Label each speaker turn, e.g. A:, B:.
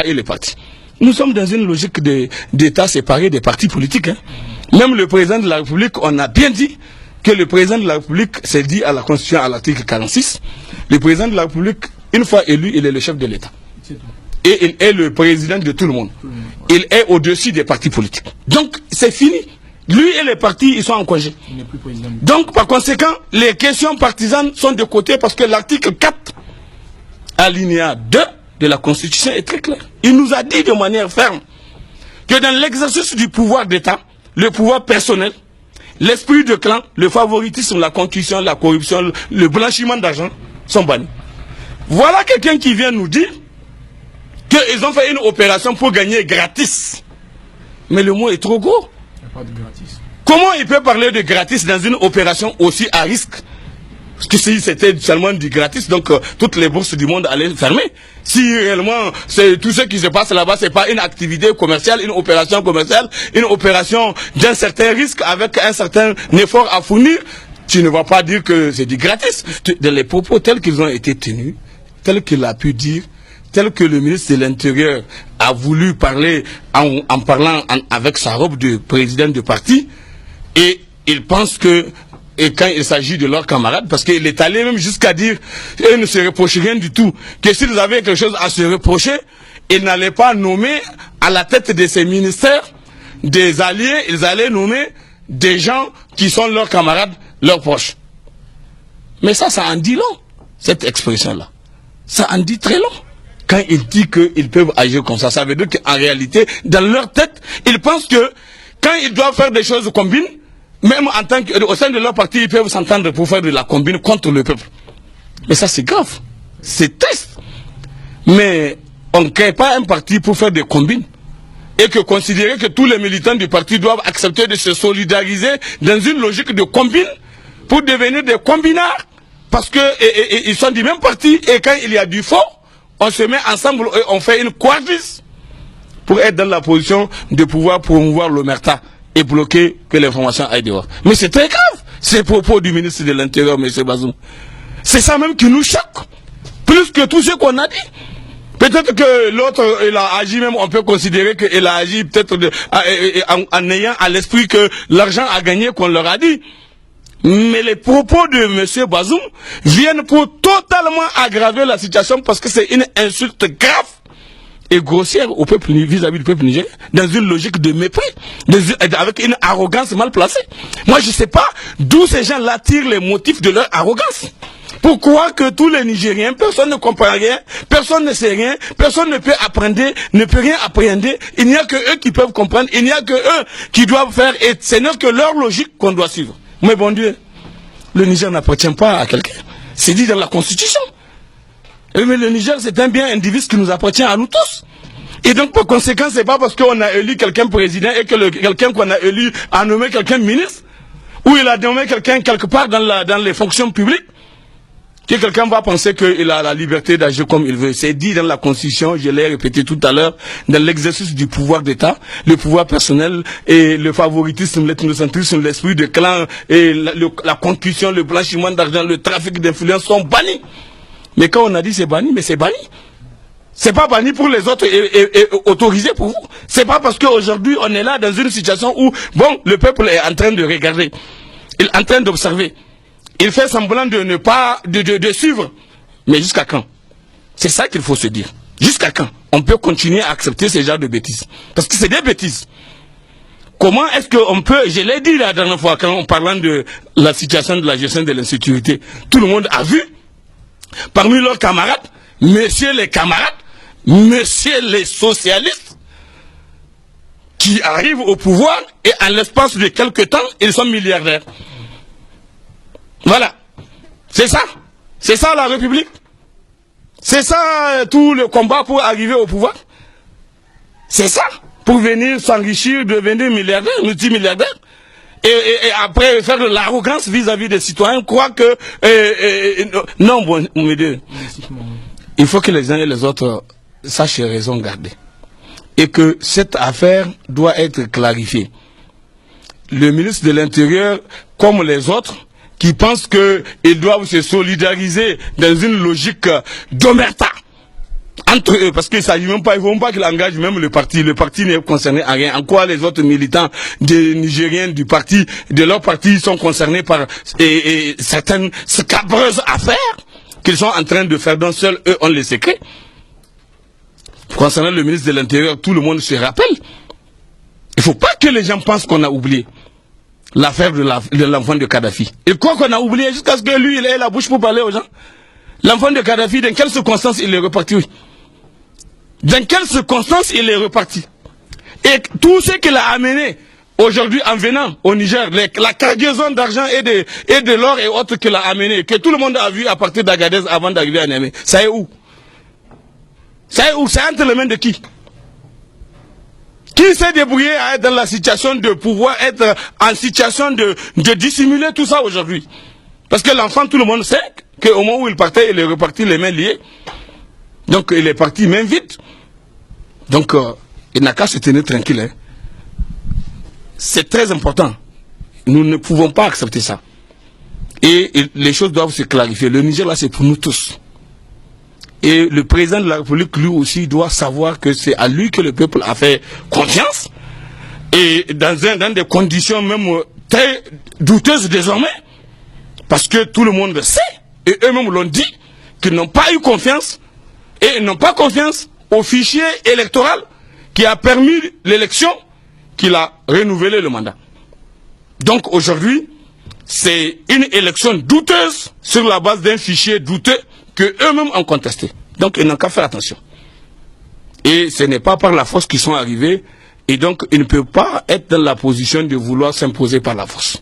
A: et les partis. Nous sommes dans une logique d'État séparé des partis politiques. Hein. Même le président de la République, on a bien dit que le président de la République, c'est dit à la Constitution, à l'article 46, le président de la République, une fois élu, il est le chef de l'État. Et il est le président de tout le monde. Il est au-dessus des partis politiques. Donc, c'est fini. Lui et les partis, ils sont en congé. Donc, par conséquent, les questions partisanes sont de côté parce que l'article 4, alinéa 2 de la Constitution est très clair. Il nous a dit de manière ferme que dans l'exercice du pouvoir d'État, le pouvoir personnel, l'esprit de clan, le favoritisme, la concussion, la corruption, le blanchiment d'argent sont bannis. Voilà quelqu'un qui vient nous dire qu'ils ont fait une opération pour gagner gratis. Mais le mot est trop gros.
B: Il n'y a pas de gratis.
A: Comment il peut parler de gratis dans une opération aussi à risque? Parce que si c'était seulement du gratis, donc toutes les bourses du monde allaient fermer. Si réellement c'est tout ce qui se passe là-bas, c'est pas une activité commerciale, une opération commerciale, une opération d'un certain risque avec un certain effort à fournir, tu ne vas pas dire que c'est du gratis. Dans les propos tels qu'ils ont été tenus, tels qu'il a pu dire, tel que le ministre de l'Intérieur a voulu parler en parlant avec sa robe de président de parti, et il pense que, et quand il s'agit de leurs camarades, parce qu'il est allé même jusqu'à dire, ils ne se reprochent rien du tout, que s'ils avaient quelque chose à se reprocher, ils n'allaient pas nommer à la tête de ces ministères des alliés, ils allaient nommer des gens qui sont leurs camarades, leurs proches. Mais ça en dit long, cette expression-là. Ça en dit très long. Quand il dit qu'ils peuvent agir comme ça veut dire qu'en réalité, dans leur tête, ils pensent que quand ils doivent faire des choses combines, même en tant que, au sein de leur parti, ils peuvent s'entendre pour faire de la combine contre le peuple. Mais ça, c'est grave. C'est triste. Mais on ne crée pas un parti pour faire des combines. Et que considérer que tous les militants du parti doivent accepter de se solidariser dans une logique de combine pour devenir des combinards. Parce que ils sont du même parti et quand il y a du faux, on se met ensemble et on fait une coalition pour être dans la position de pouvoir promouvoir l'omerta et bloquer que l'information aille dehors. Mais c'est très grave, ces propos du ministre de l'Intérieur, M. Bazoum. C'est ça même qui nous choque, plus que tout ce qu'on a dit. Peut-être que l'autre, il a agi même, on peut considérer qu'il a agi peut-être en ayant à l'esprit que l'argent a gagné qu'on leur a dit. Mais les propos de M. Bazoum viennent pour totalement aggraver la situation parce que c'est une insulte grave et grossière au peuple vis-à-vis du peuple nigérien, dans une logique de mépris, avec une arrogance mal placée. Moi, je ne sais pas d'où ces gens-là tirent les motifs de leur arrogance. Pourquoi que tous les Nigériens, personne ne comprend rien, personne ne sait rien, personne ne peut apprendre, ne peut rien appréhender. Il n'y a que eux qui peuvent comprendre, il n'y a que eux qui doivent faire, et ce n'est que leur logique qu'on doit suivre. Mais bon Dieu, le Niger n'appartient pas à quelqu'un. C'est dit dans la Constitution. Mais le Niger, c'est un bien individu qui nous appartient à nous tous. Et donc, par conséquent, c'est pas parce qu'on a élu quelqu'un président et que quelqu'un qu'on a élu a nommé quelqu'un ministre, ou il a nommé quelqu'un quelque part dans les fonctions publiques, que quelqu'un va penser qu'il a la liberté d'agir comme il veut. C'est dit dans la Constitution, je l'ai répété tout à l'heure, dans l'exercice du pouvoir d'État, le pouvoir personnel et le favoritisme, l'ethnocentrisme, l'esprit de clan et la concussion, le blanchiment d'argent, le trafic d'influence sont bannis. Mais quand on a dit c'est banni, mais c'est banni. C'est pas banni pour les autres et autorisé pour vous. C'est pas parce qu'aujourd'hui on est là dans une situation où, bon, le peuple est en train de regarder, il est en train d'observer. Il fait semblant de ne pas de suivre. Mais jusqu'à quand? C'est ça qu'il faut se dire. Jusqu'à quand on peut continuer à accepter ce genre de bêtises? Parce que c'est des bêtises. Comment est-ce qu'on peut, je l'ai dit la dernière fois quand on parlant de la situation de la gestion de l'insécurité, tout le monde a vu, parmi leurs camarades, messieurs les camarades, messieurs les socialistes, qui arrivent au pouvoir et en l'espace de quelques temps, ils sont milliardaires. Voilà. C'est ça. C'est ça la République. C'est ça tout le combat pour arriver au pouvoir. C'est ça. Pour venir s'enrichir, devenir milliardaire, multimilliardaire. Et après faire de l'arrogance vis-à-vis des citoyens, croire que... non, bon, il faut que les uns et les autres sachent raison garder. Et que cette affaire doit être clarifiée. Le ministre de l'Intérieur, comme les autres, qui pensent qu'ils doivent se solidariser dans une logique d'omerta entre eux, parce qu'il ne s'agit même pas, il ne faut pas qu'il engage même le parti. Le parti n'est concerné à rien. En quoi les autres militants des Nigériens du parti, de leur parti, sont concernés par certaines scabreuses affaires qu'ils sont en train de faire, dont seuls eux ont les secrets. Concernant le ministre de l'Intérieur, tout le monde se rappelle. Il ne faut pas que les gens pensent qu'on a oublié l'affaire de l'enfant de Kadhafi. Et quoi qu'on a oublié, jusqu'à ce que lui, il ait la bouche pour parler aux gens. L'enfant de Kadhafi, dans quelles circonstances il est reparti? Oui. Dans quelles circonstances il est reparti? Et tout ce qu'il a amené aujourd'hui en venant au Niger, la cargaison d'argent et de l'or et autres qu'il a amené, que tout le monde a vu à partir d'Agadez avant d'arriver à Niamey, ça est où? Ça est où? C'est entre les mains de qui? Qui s'est débrouillé à être dans la situation de pouvoir être en situation de dissimuler tout ça aujourd'hui? Parce que l'enfant, tout le monde sait qu'au moment où il partait, il est reparti les mains liées. Donc il est parti main vide. Donc il n'a qu'à se tenir tranquille. Hein. C'est très important. Nous ne pouvons pas accepter ça. Et les choses doivent se clarifier. Le Niger là, c'est pour nous tous. Et le président de la République, lui aussi, doit savoir que c'est à lui que le peuple a fait confiance. Et dans des conditions même très douteuses désormais. Parce que tout le monde sait, et eux-mêmes l'ont dit, qu'ils n'ont pas eu confiance, et ils n'ont pas confiance au fichier électoral qui a permis l'élection, qu'il a renouvelé le mandat. Donc aujourd'hui, c'est une élection douteuse sur la base d'un fichier douteux que eux-mêmes ont contesté. Donc ils n'ont qu'à faire attention. Et ce n'est pas par la force qu'ils sont arrivés, et donc ils ne peuvent pas être dans la position de vouloir s'imposer par la force.